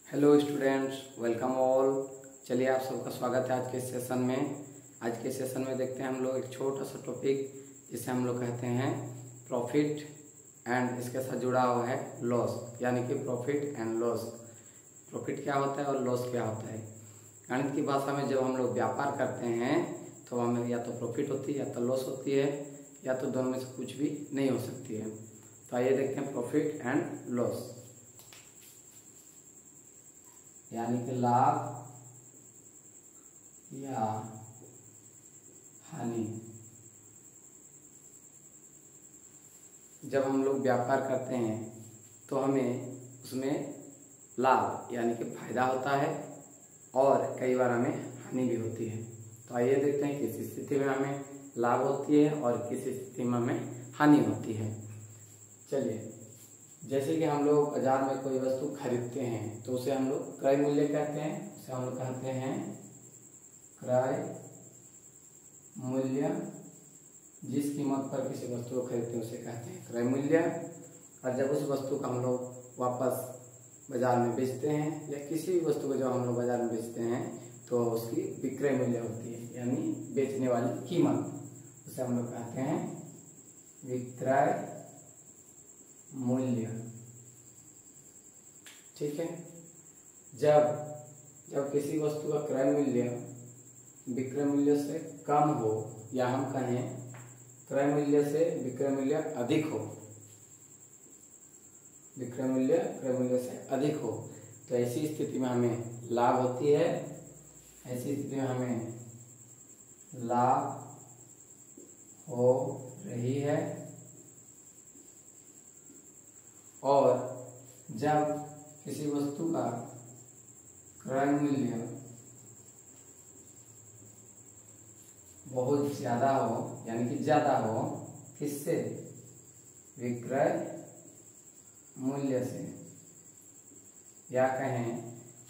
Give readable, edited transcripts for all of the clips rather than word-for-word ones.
Hello students, welcome all. चलिए आप सबका स्वागत है आज के सेशन में। आज के सेशन में देखते हैं हम लोग एक छोटा सा टॉपिक जिसे हम लोग कहते हैं प्रॉफिट एंड इसके साथ जुड़ा हुआ है लॉस, यानी कि प्रॉफिट एंड लॉस। प्रॉफिट क्या होता है और लॉस क्या होता है। गणित की भाषा में जब हम लोग व्यापार करते हैं तो हमें या तो प्रॉफिट होती है या तो लॉस होती है, या तो दोनों में से कुछ भी नहीं हो सकती है। तो आइए देखते हैं प्रॉफिट एंड लॉस, यानी कि लाभ या हानि। जब हम लोग व्यापार करते हैं तो हमें उसमें लाभ यानी कि फायदा होता है और कई बार हमें हानि भी होती है। तो आइए देखते हैं किस स्थिति में हमें लाभ होती है और किस स्थिति में हमें हानि होती है। चलिए, जैसे कि हम लोग बाजार में कोई वस्तु खरीदते हैं तो उसे हम लोग क्रय मूल्य कहते हैं। उसे हम लोग कहते हैं क्रय मूल्य। जिस कीमत पर किसी वस्तु को खरीदते हैं उसे कहते हैं क्रय मूल्य। और जब उस वस्तु का हम लोग वापस बाजार में बेचते हैं या किसी भी वस्तु को जब हम लोग बाजार में बेचते हैं तो उसकी विक्रय मूल्य होती है, यानी बेचने वाली कीमत। उसे हम लोग कहते हैं विक्रय मूल्य। ठीक है। जब किसी वस्तु का क्रय मूल्य विक्रय मूल्य से कम हो, या हम कहें क्रय मूल्य से विक्रय मूल्य अधिक हो, विक्रय मूल्य क्रय मूल्य से अधिक हो, तो ऐसी स्थिति में हमें लाभ होती है। ऐसी स्थिति में हमें लाभ हो रही है। और जब किसी वस्तु का क्रय मूल्य बहुत ज्यादा हो, यानी कि ज्यादा हो, किससे? विक्रय मूल्य से, या कहें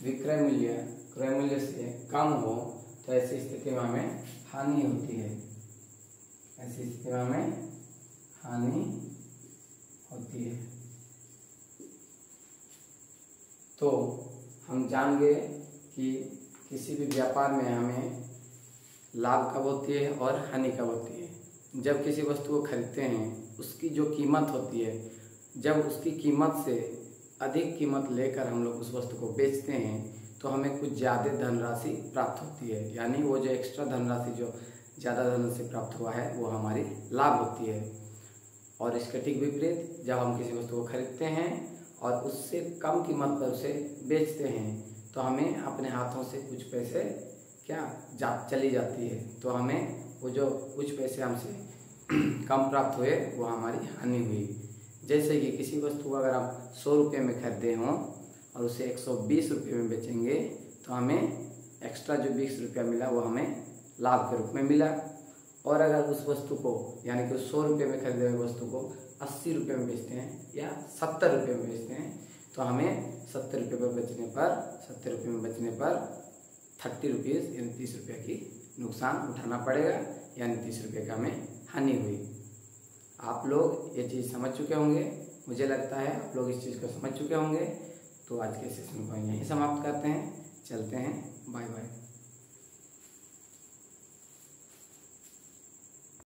विक्रय मूल्य क्रय मूल्य से कम हो, तो ऐसी स्थिति में हमें हानि होती है। ऐसी स्थिति में हमें हानि होती है। तो हम जान गए कि किसी भी व्यापार में हमें लाभ कब होती है और हानि कब होती है। जब किसी वस्तु को खरीदते हैं उसकी जो कीमत होती है, जब उसकी कीमत से अधिक कीमत लेकर हम लोग उस वस्तु को बेचते हैं तो हमें कुछ ज़्यादा धनराशि प्राप्त होती है, यानी वो जो एक्स्ट्रा धनराशि जो ज़्यादा धनराशि प्राप्त हुआ है वो हमारी लाभ होती है। और इसके ठीक विपरीत, जब हम किसी वस्तु को खरीदते हैं और उससे कम कीमत पर उसे बेचते हैं तो हमें अपने हाथों से कुछ पैसे चली जाती है। तो हमें वो जो कुछ पैसे हमसे कम प्राप्त हुए वो हमारी हानि हुई। जैसे कि किसी वस्तु को अगर आप 100 रुपये में खरीदे हों और उसे 120 रुपये में बेचेंगे तो हमें एक्स्ट्रा जो 20 रुपया मिला वो हमें लाभ के रूप में मिला। और अगर उस वस्तु को, यानी कि 100 रुपये में खरीदे हुए वस्तु को 80 रुपये में बेचते हैं या 70 रुपये में बेचते हैं तो हमें 70 रुपये में बचने पर 30 रुपीज़ यानी 30 रुपये की नुकसान उठाना पड़ेगा, यानी 30 रुपये का हमें हानि हुई। आप लोग ये चीज़ समझ चुके होंगे, मुझे लगता है आप लोग इस चीज़ को समझ चुके होंगे। तो आज के सेशन को यहीं समाप्त करते हैं, चलते हैं, बाय बाय।